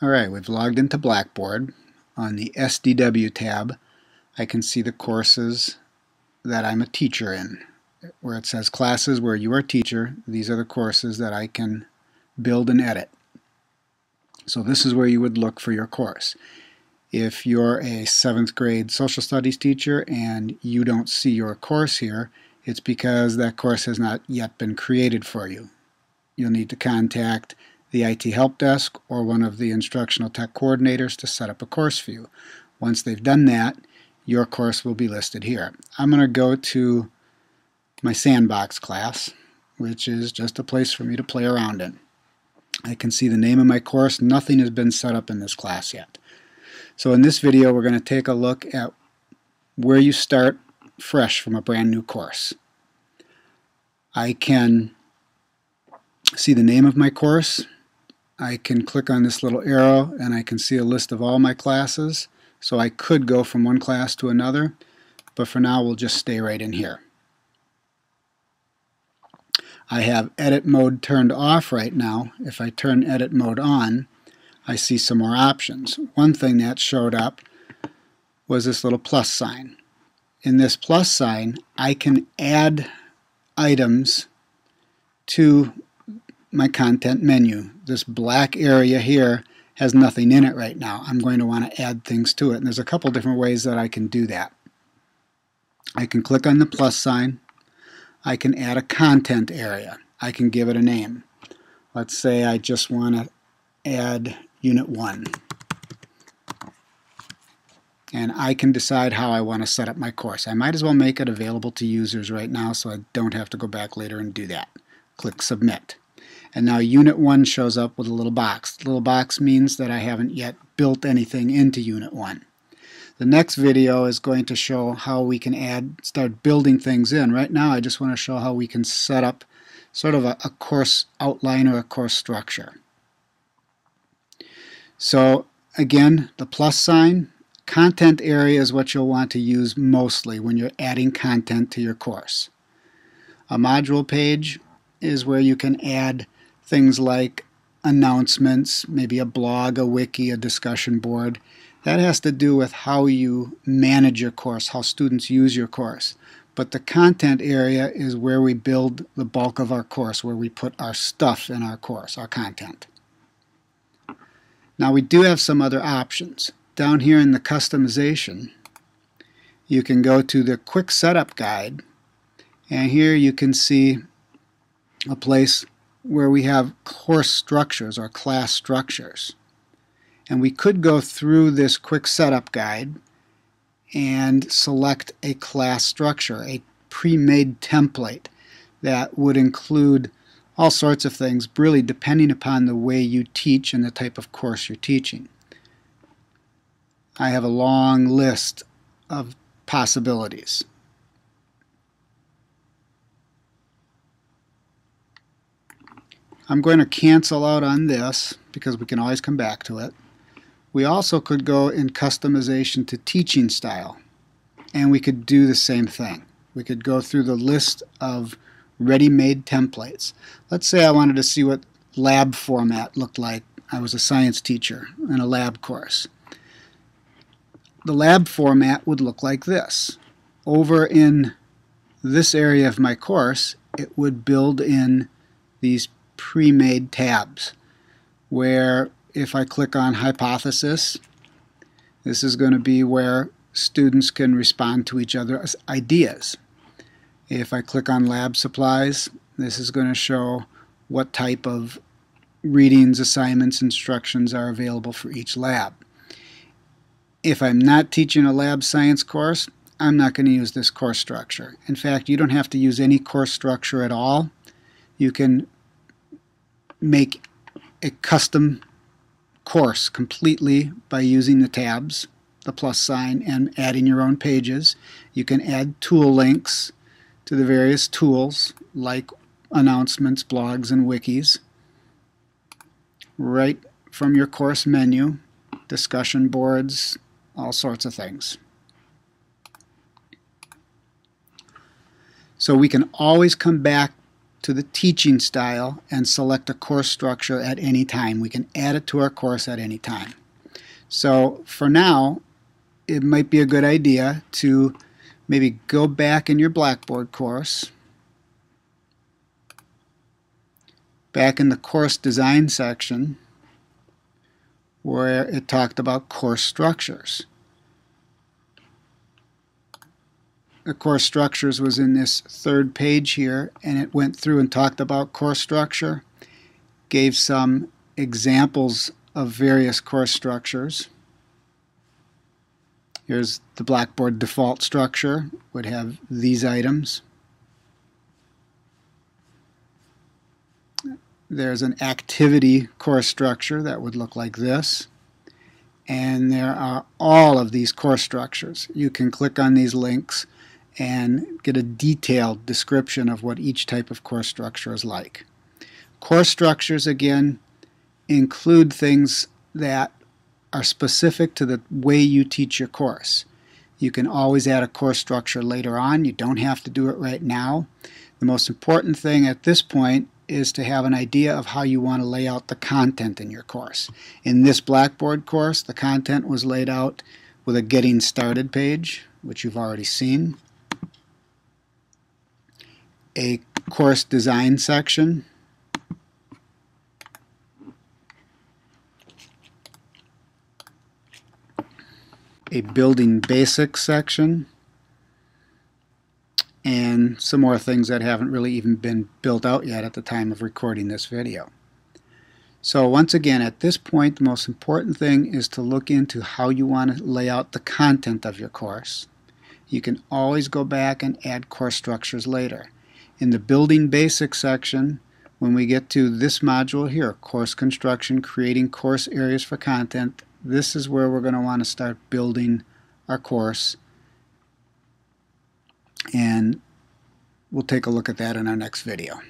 Alright, we've logged into Blackboard. On the SDW tab, I can see the courses that I'm a teacher in. Where it says classes where you are a teacher, these are the courses that I can build and edit. So this is where you would look for your course. If you're a 7th grade social studies teacher and you don't see your course here, it's because that course has not yet been created for you. You'll need to contact the IT help desk or one of the instructional tech coordinators to set up a course for you. Once they've done that, your course will be listed here. I'm going to go to my sandbox class, which is just a place for me to play around in. I can see the name of my course. Nothing has been set up in this class yet. So in this video, we're going to take a look at where you start fresh from a brand new course. I can see the name of my course. I can click on this little arrow and I can see a list of all my classes. So I could go from one class to another, but for now we'll just stay right in here. I have edit mode turned off right now. If I turn edit mode on, I see some more options. One thing that showed up was this little plus sign. In this plus sign, I can add items to my content menu. This black area here has nothing in it right now. I'm going to want to add things to it, and there's a couple different ways that I can do that. I can click on the plus sign. I can add a content area. I can give it a name. Let's say I just want to add Unit 1. And I can decide how I want to set up my course. I might as well make it available to users right now so I don't have to go back later and do that. Click Submit. And now Unit 1 shows up with a little box. The little box means that I haven't yet built anything into Unit 1. The next video is going to show how we can start building things in. Right now I just want to show how we can set up sort of a course outline or a course structure. So again, the plus sign, content area is what you'll want to use mostly when you're adding content to your course. A module page is where you can add things like announcements, maybe a blog, a wiki, a discussion board. That has to do with how you manage your course, how students use your course. But the content area is where we build the bulk of our course, where we put our stuff in our course, our content. Now we do have some other options. Down here in the customization, you can go to the quick setup guide, and here you can see a place where we have course structures or class structures. And we could go through this quick setup guide and select a class structure, a pre-made template that would include all sorts of things, really depending upon the way you teach and the type of course you're teaching. I have a long list of possibilities. I'm going to cancel out on this because we can always come back to it. We also could go in customization to teaching style, and we could do the same thing. We could go through the list of ready-made templates. Let's say I wanted to see what lab format looked like. I was a science teacher in a lab course. The lab format would look like this. Over in this area of my course, it would build in these pre-made tabs where if I click on hypothesis, this is going to be where students can respond to each other's ideas. If I click on lab supplies, this is going to show what type of readings, assignments, instructions are available for each lab. If I'm not teaching a lab science course, I'm not going to use this course structure. In fact, you don't have to use any course structure at all. You can make a custom course completely by using the tabs, the plus sign, and adding your own pages. You can add tool links to the various tools like announcements, blogs, and wikis right from your course menu, discussion boards, all sorts of things. So we can always come back to the teaching style and select a course structure at any time. We can add it to our course at any time. So for now, it might be a good idea to maybe go back in your Blackboard course, back in the course design section where it talked about course structures. The course structures was in this third page here, and it went through and talked about course structure, gave some examples of various course structures. Here's the Blackboard default structure, would have these items. There's an activity course structure that would look like this. And there are all of these course structures. You can click on these links and get a detailed description of what each type of course structure is like. Course structures, again, include things that are specific to the way you teach your course. You can always add a course structure later on. You don't have to do it right now. The most important thing at this point is to have an idea of how you want to lay out the content in your course. In this Blackboard course, the content was laid out with a Getting Started page, which you've already seen, a course design section, a building basics section, and some more things that haven't really even been built out yet at the time of recording this video. So once again, at this point, the most important thing is to look into how you want to lay out the content of your course. You can always go back and add course structures later. In the Building Basics section, when we get to this module here, Course Construction, Creating Course Areas for Content, this is where we're going to want to start building our course. And we'll take a look at that in our next video.